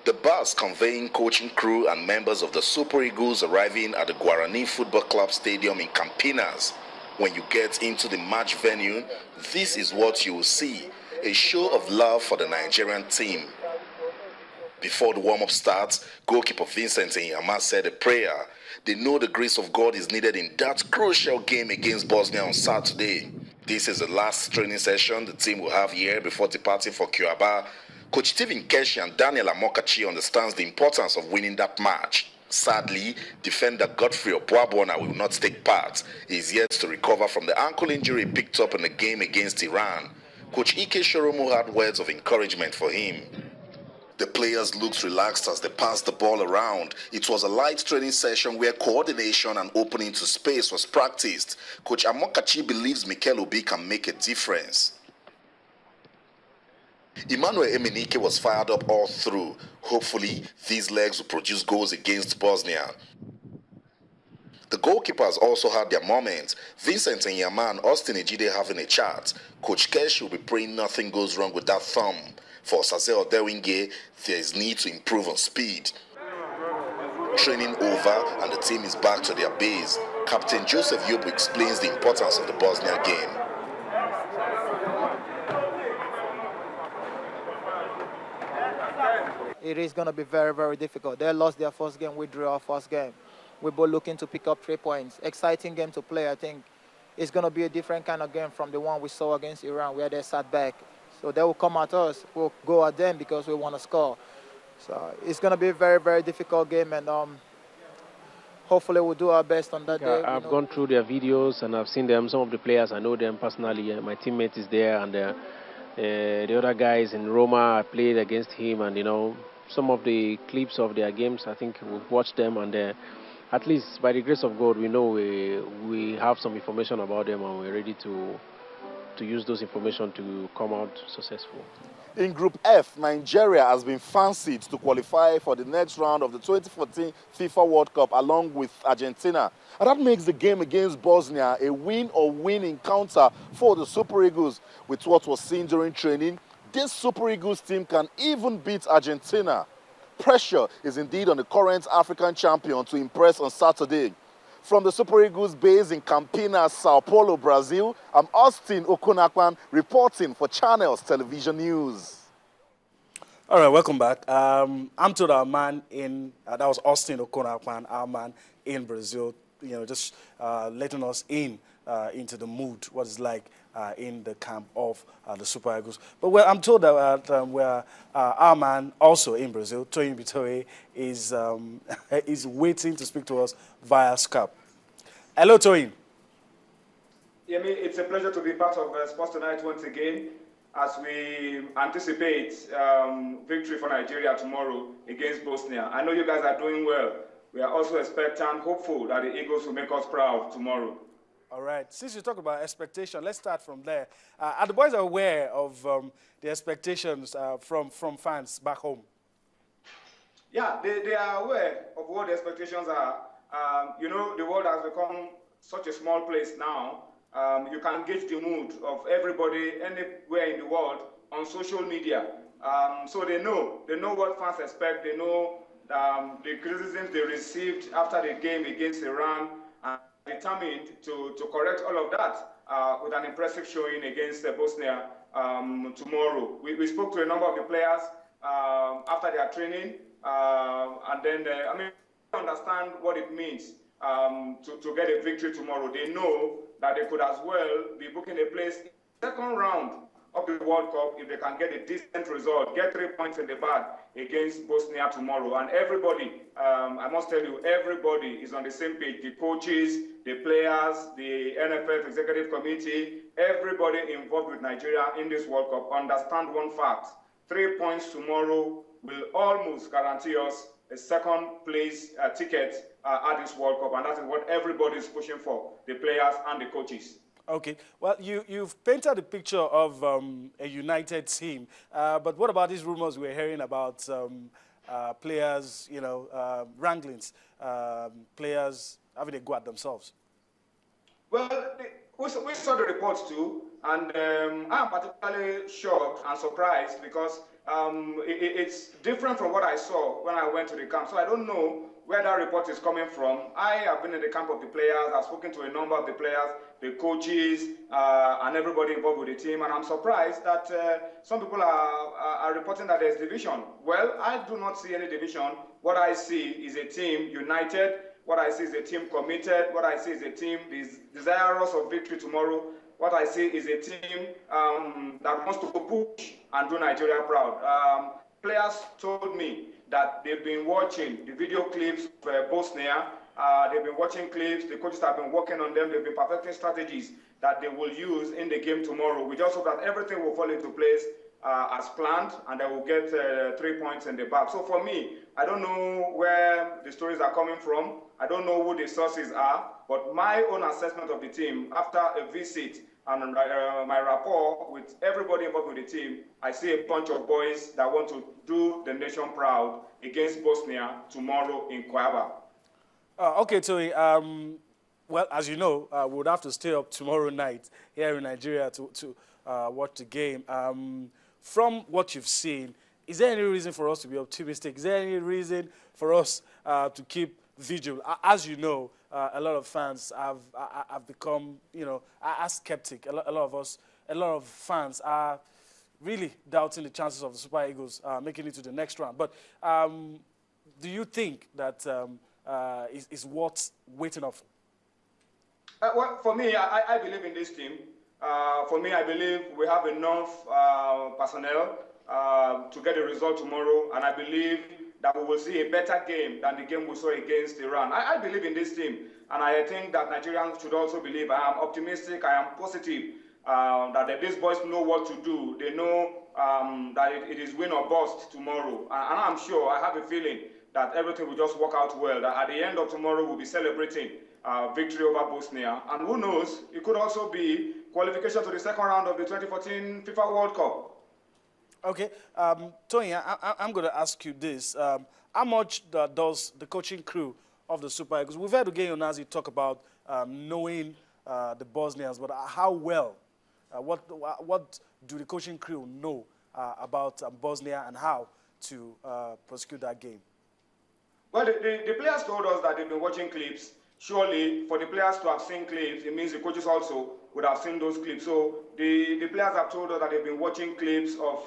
The bus conveying coaching crew and members of the Super Eagles arriving at the Guarani Football Club Stadium in Campinas. When you get into the match venue, this is what you will see, a show of love for the Nigerian team. Before the warm-up starts, goalkeeper Vincent Enyama said a prayer. They know the grace of God is needed in that crucial game against Bosnia on Saturday. This is the last training session the team will have here before departing for Cuiabá. Coach Stephen Keshi and Daniel Amokachi understands the importance of winning that match. Sadly, defender Godfrey Opuabona will not take part. He is yet to recover from the ankle injury picked up in the game against Iran. Coach Ike Shoromu had words of encouragement for him. The players looked relaxed as they passed the ball around. It was a light training session where coordination and opening to space was practiced. Coach Amokachi believes Mikel Obi can make a difference. Emmanuel Emenike was fired up all through. Hopefully, these legs will produce goals against Bosnia. The goalkeepers also had their moments. Vincent Enyama and Austin Ejide having a chat. Coach Kesh will be praying nothing goes wrong with that thumb. For Sase Odewinge, there is need to improve on speed. Training over and the team is back to their base. Captain Joseph Yobo explains the importance of the Bosnia game. It is going to be very, very difficult. They lost their first game, we drew our first game. We're both looking to pick up 3 points. Exciting game to play, I think. It's going to be a different kind of game from the one we saw against Iran where they sat back. So they will come at us, we'll go at them because we want to score. So it's going to be a very, very difficult game, and hopefully we'll do our best on that day. I've gone through their videos and I've seen them. Some of the players, I know them personally. My teammate is there, and the other guys in Roma, I played against him, and some of the clips of their games, I think we've watched them, and at least by the grace of God, we know we have some information about them, and we're ready to use those information to come out successful. In Group F, Nigeria has been fancied to qualify for the next round of the 2014 FIFA World Cup along with Argentina. And that makes the game against Bosnia a win-or-win encounter for the Super Eagles. With what was seen during training, this Super Eagles team can even beat Argentina. Pressure is indeed on the current African champion to impress on Saturday. From the Super Eagles base in Campinas, Sao Paulo, Brazil, I'm Austin Okon-Akpan reporting for Channels Television News. All right, welcome back. I'm told our man in, that was Austin Okon-Akpan, our man in Brazil, just letting us into the mood, what it's like in the camp of the Super Eagles. But I'm told that our man also in Brazil, Toyin Bitoye, is waiting to speak to us via Skype. Hello, Toyin. Yemi, it's a pleasure to be part of Sports Tonight once again as we anticipate victory for Nigeria tomorrow against Bosnia. I know you guys are doing well. We are also expectant, hopeful that the Eagles will make us proud tomorrow. All right. Since you talk about expectation, let's start from there. Are the boys aware of the expectations from fans back home? Yeah, they are aware of what the expectations are. The world has become such a small place now. You can gauge the mood of everybody anywhere in the world on social media. So they know what fans expect. They know the criticisms they received after the game against Iran, and determined to correct all of that with an impressive showing against Bosnia tomorrow. We spoke to a number of the players after their training, and then they understand what it means to get a victory tomorrow. They know that they could as well be booking a place in the second round of the World Cup if they can get a decent result, get 3 points in the bag against Bosnia tomorrow. And everybody, I must tell you, everybody is on the same page. The coaches, the players, the NFF Executive Committee, everybody involved with Nigeria in this World Cup understand one fact. 3 points tomorrow will almost guarantee us a second place ticket at this World Cup. And that is what everybody is pushing for, the players and the coaches. Okay. Well, you've painted a picture of a united team. But what about these rumors we're hearing about players, wranglings, players having a go at themselves? Well, we saw the reports too, And I'm particularly shocked and surprised because it's different from what I saw when I went to the camp. So I don't know where that report is coming from. I have been in the camp of the players. I've spoken to a number of the players, the coaches, and everybody involved with the team. And I'm surprised that some people are reporting that there's division. Well, I do not see any division. What I see is a team united. What I see is a team committed. What I see is a team desirous of victory tomorrow. What I see is a team that wants to push and do Nigeria proud. Players told me that they've been watching the video clips of Bosnia. They've been watching clips. The coaches have been working on them. They've been perfecting strategies that they will use in the game tomorrow. We just hope that everything will fall into place as planned, and they will get 3 points in the bag. So for me, I don't know where the stories are coming from. I don't know who the sources are, but my own assessment of the team after a visit and my rapport with everybody involved with the team, I see a bunch of boys that want to do the nation proud against Bosnia tomorrow in Kouaba. Okay, Tony. Well, as you know, we would have to stay up tomorrow night here in Nigeria to watch the game. From what you've seen, is there any reason for us to be optimistic? Is there any reason for us to keep vigil? As you know, a lot of fans have become, are skeptic. A lot of fans are really doubting the chances of the Super Eagles making it to the next round. But do you think that is worth waiting off? Well, for me, I believe in this team. For me, I believe we have enough personnel to get a result tomorrow, and I believe that we will see a better game than the game we saw against Iran. I believe in this team, and I think that Nigerians should also believe. I am optimistic, I am positive that these boys know what to do. They know that it is win or bust tomorrow, and I'm sure, I have a feeling that everything will just work out well, that at the end of tomorrow we'll be celebrating victory over Bosnia, and who knows, it could also be qualification to the second round of the 2014 FIFA World Cup. Okay, Tony, I'm going to ask you this. How much does the coaching crew of the Super Eagles, we've heard Okon-Akpan talk about knowing the Bosnians, but how well, what do the coaching crew know about Bosnia and how to prosecute that game? Well, the players told us that they've been watching clips. Surely, for the players to have seen clips, it means the coaches also would have seen those clips. So the players have told us that they've been watching clips of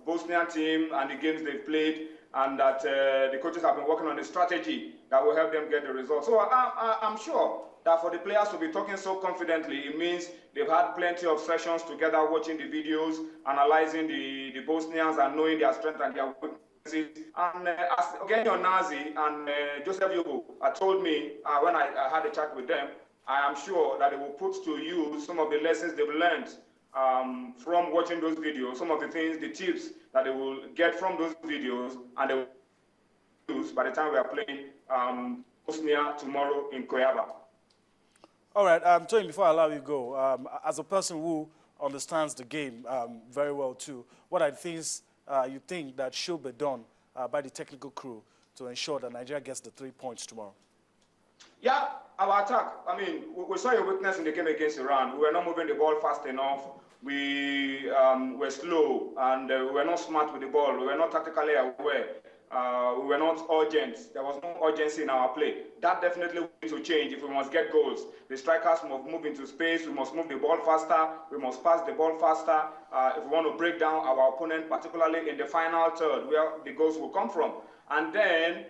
Bosnian team and the games they've played, and that the coaches have been working on a strategy that will help them get the results. So I'm sure that for the players to be talking so confidently, it means they've had plenty of sessions together, watching the videos, analyzing the Bosnians and knowing their strength and their weaknesses. And as Okon-Akpan and Joseph Yobo told me when I had a chat with them, I am sure that they will put to use some of the lessons they've learned from watching those videos, some of the things, the tips that they will get from those videos, and they will use by the time we are playing Bosnia tomorrow in Kouaba. All right, Tony, before I allow you to go, as a person who understands the game very well too, what are things you think that should be done by the technical crew to ensure that Nigeria gets the 3 points tomorrow? Yeah, our attack. I mean, we saw a weakness in the game against Iran. We were not moving the ball fast enough. We were slow, and we were not smart with the ball. We were not tactically aware. We were not urgent. There was no urgency in our play. That definitely needs to change if we must get goals. The strikers must move into space. We must move the ball faster. We must pass the ball faster if we want to break down our opponent, particularly in the final third, where the goals will come from. And then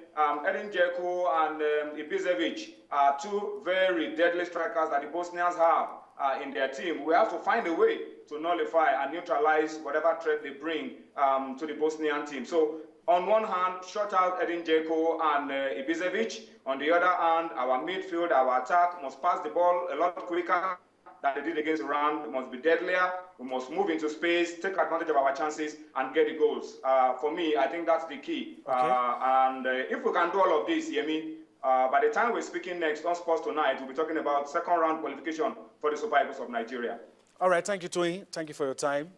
Edin Dzeko and Ibisevic are two very deadly strikers that the Bosnians have in their team. We have to find a way to nullify and neutralize whatever threat they bring to the Bosnian team. So on one hand, shut out Edin Dzeko and Ibisevic. On the other hand, our midfield, our attack must pass the ball a lot quicker than they did against Iran. We must be deadlier. We must move into space, take advantage of our chances, and get the goals. For me, I think that's the key. Okay. If we can do all of this, Yemi, by the time we're speaking next on Sports Tonight, we'll be talking about second round qualification for the Super Eagles of Nigeria. All right, thank you, Tony. Thank you for your time.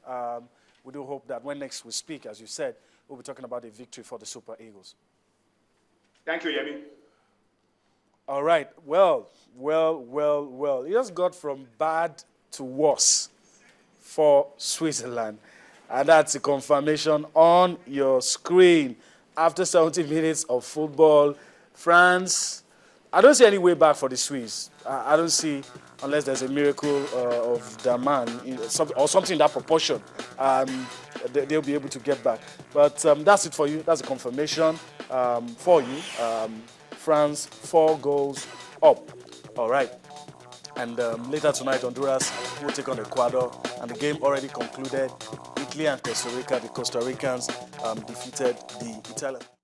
We do hope that when next we speak, as you said, we'll be talking about a victory for the Super Eagles. Thank you, Yemi. All right. Well. It just got from bad to worse for Switzerland. And that's a confirmation on your screen. After 70 minutes of football, France, I don't see any way back for the Swiss. I don't see, unless there's a miracle of the man or something in that proportion, they'll be able to get back. But that's it for you. That's a confirmation for you. France, 4 goals up. All right. And later tonight, Honduras will take on Ecuador. And the game already concluded. Italy and Costa Rica, the Costa Ricans defeated the Italians.